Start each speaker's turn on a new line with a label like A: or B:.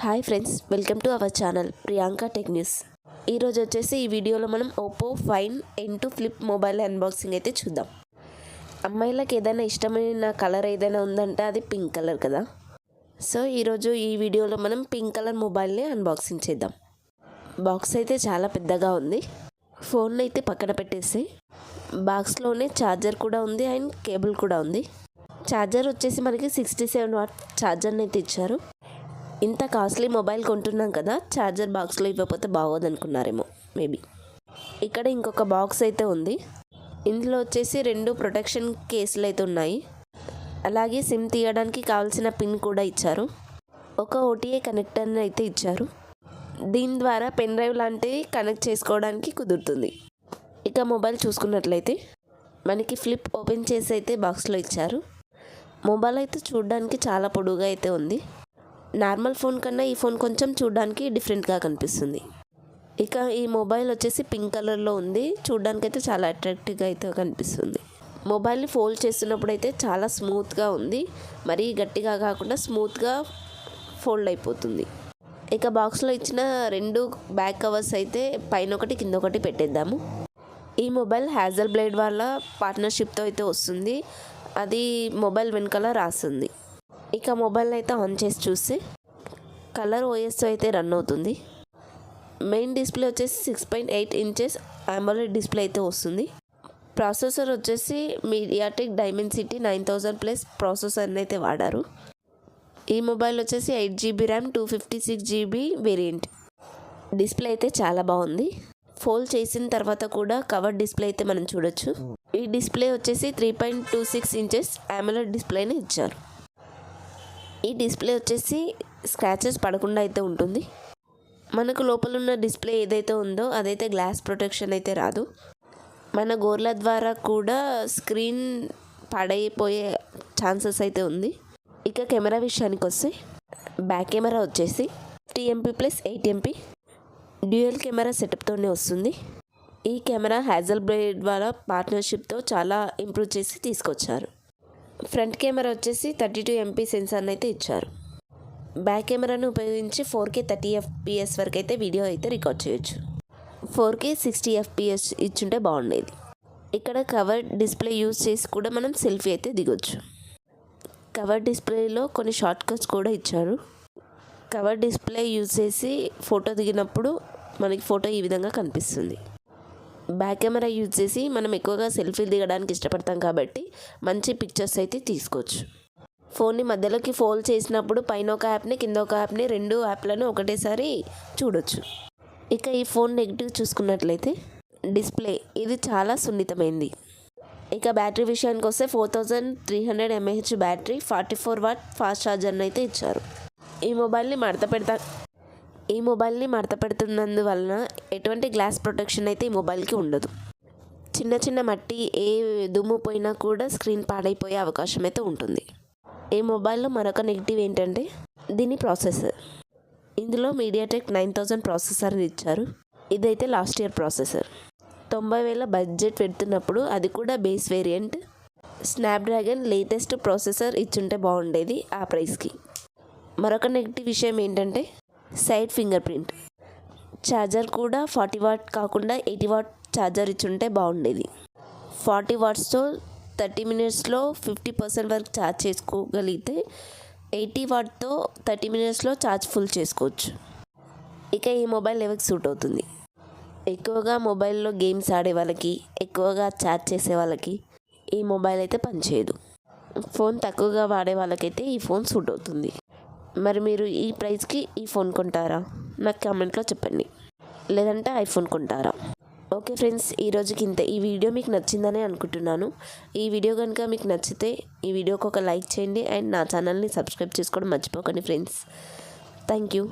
A: Hi friends, welcome to our channel Priyanka tech news. ఈరోజు వచ్చేసి ఈ వీడియోలో మనం OPPO FIND N2 FLIP mobile unboxing అయితే చూద్దాం. అమ్మాయిలకు ఏదైనా ఇష్టమైన కలర్ ఏదైనా ఉందంటే అది పింక్ కలర్ కదా. సో ఈరోజు ఈ వీడియోలో మనం పింక్ కలర్ మొబైల్ని అన్బాక్సింగ్ చేద్దాం. బాక్స్ అయితే చాలా పెద్దగా ఉంది. ఫోన్ అయితే పక్కన పెట్టేసి బాక్స్లోనే ఛార్జర్ కూడా ఉంది అండ్ కేబుల్ కూడా ఉంది. ఛార్జర్ వచ్చేసి మనకి 67 వాట్ ఛార్జర్ని అయితే ఇచ్చారు. ఇంత కాస్ట్లీ మొబైల్ కొంటున్నాం కదా, ఛార్జర్ బాక్స్లో ఇవ్వకపోతే బాగోదు అనుకున్నారేమో మేబీ. ఇక్కడ ఇంకొక బాక్స్ అయితే ఉంది. ఇందులో వచ్చేసి 2 ప్రొటెక్షన్ కేసులు అయితే ఉన్నాయి. అలాగే సిమ్ తీయడానికి కావాల్సిన పిన్ కూడా ఇచ్చారు. ఒక OTA కనెక్టర్ని అయితే ఇచ్చారు. దీని ద్వారా పెన్ డ్రైవ్ లాంటివి కనెక్ట్ చేసుకోవడానికి కుదురుతుంది. ఇక మొబైల్ చూసుకున్నట్లయితే మనకి ఫ్లిప్ ఓపెన్ చేసి అయితే బాక్స్లో ఇచ్చారు. మొబైల్ అయితే చూడడానికి చాలా పొడుగా అయితే ఉంది. నార్మల్ ఫోన్ కన్నా ఈ ఫోన్ కొంచెం చూడడానికి డిఫరెంట్గా కనిపిస్తుంది. ఇక ఈ మొబైల్ వచ్చేసి పింక్ కలర్లో ఉంది. చూడడానికి అయితే చాలా అట్రాక్టివ్గా అయితే కనిపిస్తుంది. మొబైల్ని ఫోల్డ్ చేస్తున్నప్పుడు అయితే చాలా స్మూత్గా ఉంది. మరీ గట్టిగా కాకుండా స్మూత్గా ఫోల్డ్ అయిపోతుంది. ఇక బాక్స్లో ఇచ్చిన 2 బ్యాక్ కవర్స్ అయితే పైన ఒకటి కింద ఒకటి పెట్టేద్దాము. ఈ మొబైల్ హ్యాజల్ బ్లేడ్ వాళ్ళ పార్ట్నర్షిప్తో అయితే వస్తుంది. అది మొబైల్ వెనకాల రాస్తుంది. ఇక మొబైల్ అయితే ఆన్ చేసి చూస్తే కలర్ OSతో అయితే రన్ అవుతుంది. మెయిన్ డిస్ప్లే వచ్చేసి 6.8 ఇంచెస్ AMOLED డిస్ప్లే అయితే వస్తుంది. ప్రాసెసర్ వచ్చేసి MediaTek Dimensity 9000+ ప్రాసెసర్ని అయితే వాడారు. ఈ మొబైల్ వచ్చేసి 8GB RAM 256GB variant. Display అయితే చాలా బాగుంది. ఫోల్డ్ చేసిన తర్వాత కూడా కవర్ డిస్ప్లే అయితే మనం చూడొచ్చు. ఈ డిస్ప్లే వచ్చేసి 3.26 ఇంచెస్ AMOLED డిస్ప్లేని ఇచ్చారు. ఈ డిస్ప్లే వచ్చేసి స్క్రాచెస్ పడకుండా అయితే ఉంటుంది. మనకు లోపల ఉన్న డిస్ప్లే ఏదైతే ఉందో అదైతే గ్లాస్ ప్రొటెక్షన్ అయితే రాదు. మన గోర్ల ద్వారా కూడా స్క్రీన్ పాడైపోయే ఛాన్సెస్ అయితే ఉంది. ఇక కెమెరా విషయానికి వస్తే బ్యాక్ కెమెరా వచ్చేసి 50MP+8MP డ్యూయల్ కెమెరా సెటప్తోనే వస్తుంది. ఈ కెమెరా హ్యాజల్ బ్లేడ్ వాళ్ళ పార్ట్నర్షిప్తో చాలా ఇంప్రూవ్ చేసి తీసుకొచ్చారు. ఫ్రంట్ కెమెరా వచ్చేసి 32MP సెన్సార్ని అయితే ఇచ్చారు. బ్యాక్ కెమెరాను ఉపయోగించి 4K 30fps వరకు అయితే వీడియో అయితే రికార్డ్ చేయొచ్చు. 4K 60fps ఇచ్చుంటే బాగుండేది. ఇక్కడ కవర్ డిస్ప్లే యూజ్ చేసి కూడా మనం సెల్ఫీ అయితే దిగొచ్చు. కవర్ డిస్ప్లేలో కొన్ని షార్ట్ కట్స్ కూడా ఇచ్చారు. కవర్ డిస్ప్లే యూజ్ చేసి ఫోటో దిగినప్పుడు మనకి ఫోటో ఈ విధంగా కనిపిస్తుంది. బ్యాక్ కెమెరా యూజ్ చేసి మనం ఎక్కువగా సెల్ఫీలు దిగడానికి ఇష్టపడతాం కాబట్టి మంచి పిక్చర్స్ అయితే తీసుకోవచ్చు. ఫోన్ని మధ్యలోకి ఫోల్డ్ చేసినప్పుడు పైన ఒక యాప్ని కింద ఒక యాప్ని 2 యాప్లను ఒకటేసారి చూడొచ్చు. ఇక ఈ ఫోన్ నెగిటివ్ చూసుకున్నట్లయితే డిస్ప్లే ఇది చాలా సున్నితమైంది. ఇక బ్యాటరీ విషయానికి వస్తే 4300 mAh బ్యాటరీ 44 వాట్ ఫాస్ట్ ఛార్జర్ని అయితే ఇచ్చారు. ఈ మొబైల్ని మడత పెడుతున్నందువలన ఎటువంటి గ్లాస్ ప్రొటెక్షన్ అయితే ఈ మొబైల్కి ఉండదు. చిన్న చిన్న మట్టి ఏ దుమ్ము పోయినా కూడా స్క్రీన్ పాడైపోయే అవకాశం అయితే ఉంటుంది. ఈ మొబైల్లో మరొక నెగిటివ్ ఏంటంటే దీని ప్రాసెసర్. ఇందులో MediaTek 9000 ప్రాసెసర్ని ఇచ్చారు. ఇదైతే లాస్ట్ ఇయర్ ప్రాసెసర్. 90,000 బడ్జెట్ పెడుతున్నప్పుడు అది కూడా base variant Snapdragon latest processor ఇచ్చుంటే బాగుండేది ఆ ప్రైస్కి. మరొక నెగిటివ్ విషయం ఏంటంటే సైడ్ ఫింగర్ ప్రింట్. ఛార్జర్ కూడా 40 వాట్ కాకుండా 80 వాట్ ఛార్జర్ ఇచ్చుంటే బాగుండేది. 40 వాట్స్తో 30 మినిట్స్లో 50% వరకు ఛార్జ్ చేసుకోగలిగితే 80 వాట్తో 30 మినిట్స్లో ఛార్జ్ ఫుల్ చేసుకోవచ్చు. ఇక ఈ మొబైల్ ఎవరికి సూట్ అవుతుంది? ఎక్కువగా మొబైల్లో గేమ్స్ ఆడే వాళ్ళకి, ఎక్కువగా ఛార్జ్ చేసే వాళ్ళకి ఈ మొబైల్ అయితే పనిచేయదు. ఫోన్ తక్కువగా వాడే వాళ్ళకైతే ఈ ఫోన్ సూట్ అవుతుంది. మరి మీరు ఈ ప్రైస్కి ఈ ఫోన్ కొంటారా? నాకు కామెంట్లో చెప్పండి. లేదంటే ఐఫోన్ కొంటారా? ఓకే ఫ్రెండ్స్, ఈరోజుకి ఇంతే. ఈ వీడియో మీకు నచ్చిందని అనుకుంటున్నాను. ఈ వీడియో కనుక మీకు నచ్చితే ఈ వీడియోకి ఒక లైక్ చేయండి అండ్ నా ఛానల్ని సబ్స్క్రైబ్ చేసుకోవడం మర్చిపోకండి ఫ్రెండ్స్. Thank you.